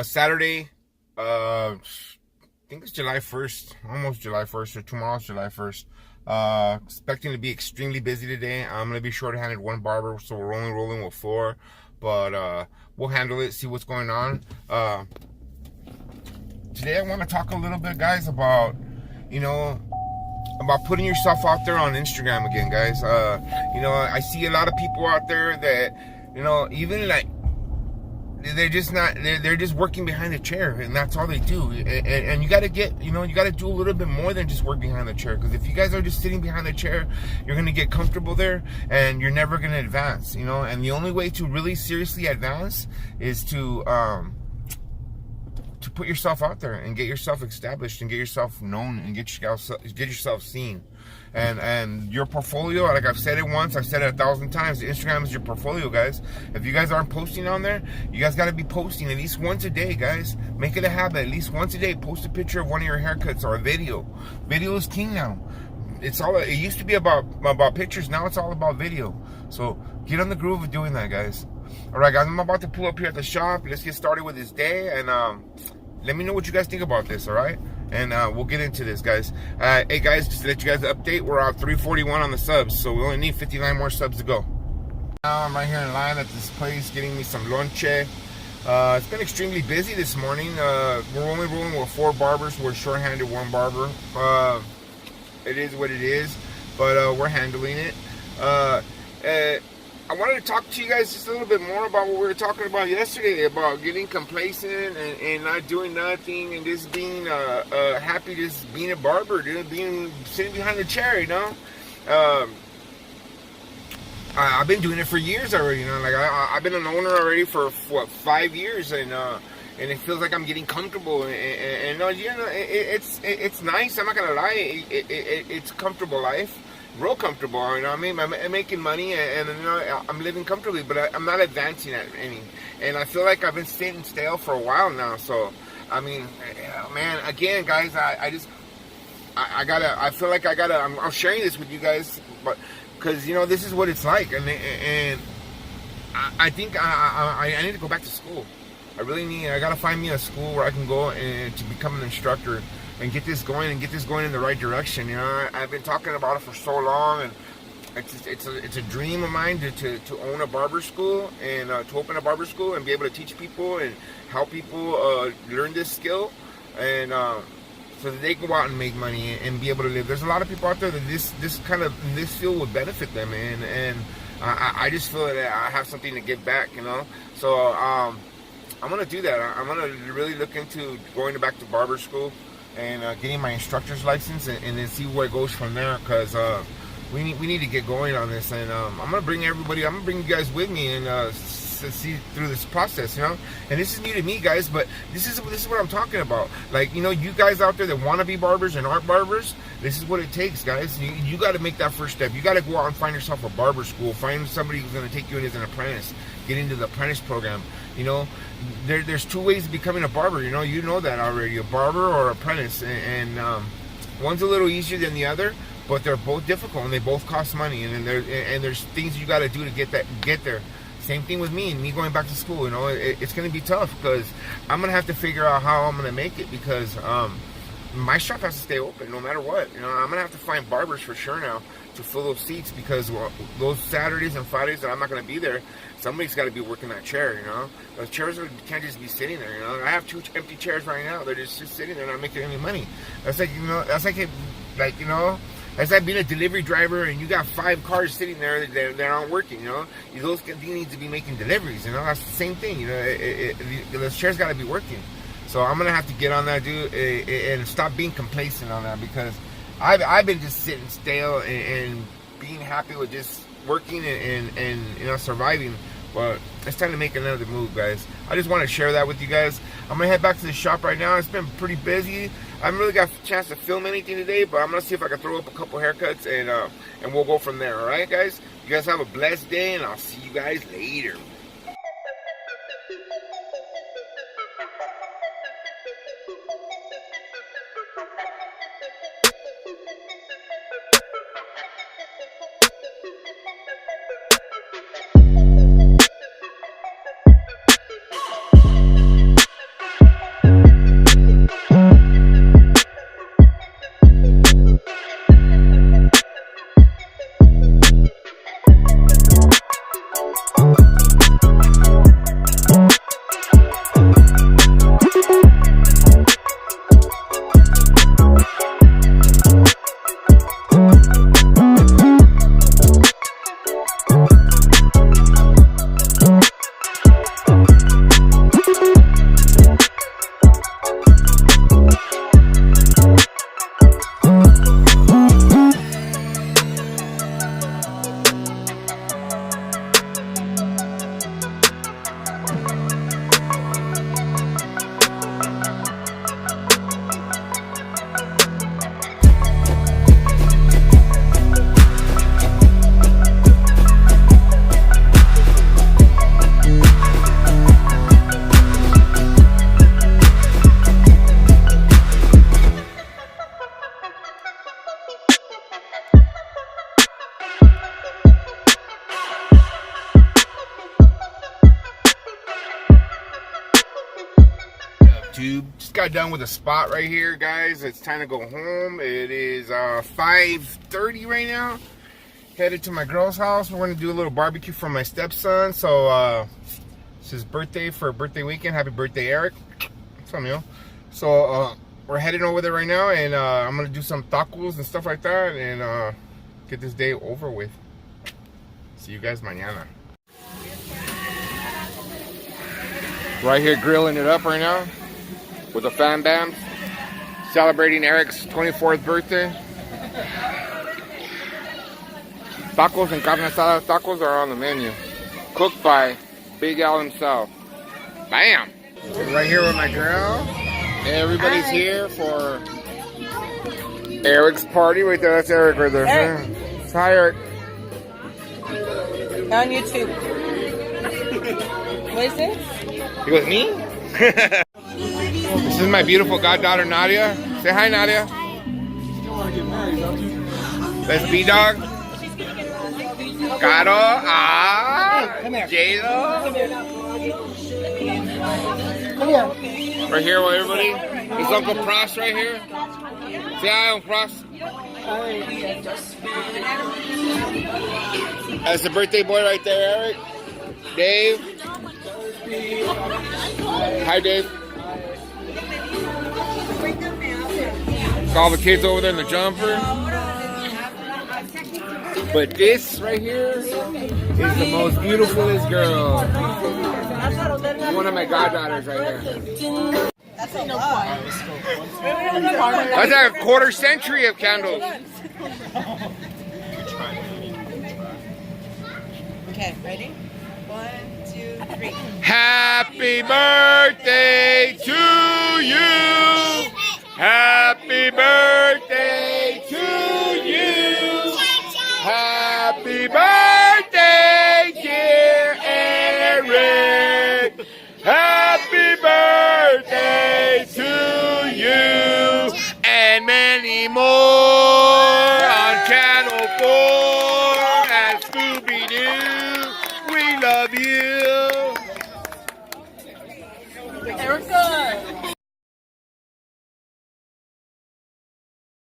Saturday, I think it's July 1st, almost July 1st, or tomorrow's July 1st. Expecting to be extremely busy today. I'm going to be short-handed one barber, so we're only rolling with 4, but we'll handle it, see what's going on. Today I want to talk a little bit, guys, about, about putting yourself out there on Instagram again, guys. I see a lot of people out there that, even like, they're just working behind the chair, and that's all they do. And you got to you got to do a little bit more than just work behind the chair, because if you guys are just sitting behind the chair, you're going to get comfortable there and you're never going to advance, and the only way to really seriously advance is to put yourself out there and get yourself established and get yourself known and get yourself seen. And your portfolio, like I've said it once, I've said it 1,000 times, Instagram is your portfolio, guys. If you guys aren't posting on there, you guys got to be posting at least once a day, guys. Make it a habit. At least once a day, post a picture of one of your haircuts or a video. Video is king now. It used to be about pictures, now it's all about video. So get on the groove of doing that, guys. All right, guys, I'm about to pull up here at the shop. Let's get started with this day, and let me know what you guys think about this, all right? And we'll get into this, guys. Hey, guys, just to let you guys update, we're at 341 on the subs, so we only need 59 more subs to go. Now I'm right here in line at this place getting me some lonche. It's been extremely busy this morning. We're only rolling with 4 barbers. We're short-handed one barber. It is what it is, but we're handling it. I wanted to talk to you guys just a little bit more about what we were talking about yesterday, about getting complacent and not doing nothing and just being happy, just being a barber, dude, sitting behind the chair, I've been doing it for years already, like I've been an owner already for what, 5 years, and it feels like I'm getting comfortable, and it's nice. I'm not gonna lie, it's a comfortable life. Real comfortable, I mean, I'm making money, and I'm living comfortably, but I'm not advancing at any. And I feel like I've been staying stale for a while now. So, I mean, man, again, guys, I'm sharing this with you guys, but because this is what it's like, and I think I need to go back to school. I gotta find me a school where I can go and to become an instructor and get this going in the right direction. I've been talking about it for so long, and it's a dream of mine to own a barber school and to open a barber school and be able to teach people and help people learn this skill, and so that they can go out and make money and be able to live. There's a lot of people out there that this field would benefit them, and I just feel that I have something to give back, So I'm gonna do that. I'm gonna really look into going back to barber school and getting my instructor's license, and then see where it goes from there, because we need to get going on this, and I'm gonna bring you guys with me and see through this process, and this is new to me, guys, but this is what I'm talking about. Like, you guys out there that want to be barbers and aren't barbers, this is what it takes, guys. You got to make that first step. You got to go out and find yourself a barber school, find somebody who's going to take you in as an apprentice, get into the apprentice program. There's 2 ways of becoming a barber. You know that already, a barber or apprentice, and one's a little easier than the other, but they're both difficult and they both cost money, and there's things you got to do to get there. Same thing with me and me going back to school. It's going to be tough, because I'm going to have to figure out how I'm going to make it, because my shop has to stay open no matter what. I'm going to have to find barbers for sure now to fill those seats, because those Saturdays and Fridays that I'm not going to be there, somebody's got to be working that chair. Those chairs can't just be sitting there. I have 2 empty chairs right now. They're just sitting there, not making any money. That's like that's like being a delivery driver and you got 5 cars sitting there that aren't working. Those need to be making deliveries. That's the same thing. Those chairs got to be working. So I'm gonna have to get on that, dude, and stop being complacent on that, because I've been just sitting stale and being happy with just working and surviving. But it's time to make another move, guys. I just want to share that with you guys. I'm gonna head back to the shop right now. It's been pretty busy. I haven't really got a chance to film anything today, but I'm gonna see if I can throw up a couple haircuts, and we'll go from there. All right, guys. You guys have a blessed day, and I'll see you guys later. YouTube. Just got done with a spot right here, guys. It's time to go home. It is 5:30 right now. Headed to my girl's house. We're gonna do a little barbecue for my stepson. So it's his birthday for a birthday weekend. Happy birthday, Eric. What's up, yo? So we're heading over there right now, and I'm gonna do some tacos and stuff like that, and get this day over with. See you guys mañana. Right here grilling it up right now with the fan bams, celebrating Eric's 24th birthday. Tacos and carne asada tacos are on the menu, cooked by Big Al himself. Bam! Right here with my girl. Everybody's here for Eric's party. Right there, that's Eric right there. Eric. Hi, Eric. On YouTube. What is this? You with me? This is my beautiful goddaughter Nadia. Say hi, Nadia. That's B-Dog. Caro. J-Lo. Right here with everybody. It's Uncle Pross right here. Say hi, Uncle Pross. That's the birthday boy right there, Eric. Dave. Hi, Dave. All the kids over there in the jumper. But this right here is the most beautifulest girl. One of my goddaughters right here. That's a lot. That's a quarter century of candles. Okay, ready? 1, 2, 3. Happy birthday to you. Happy birthday.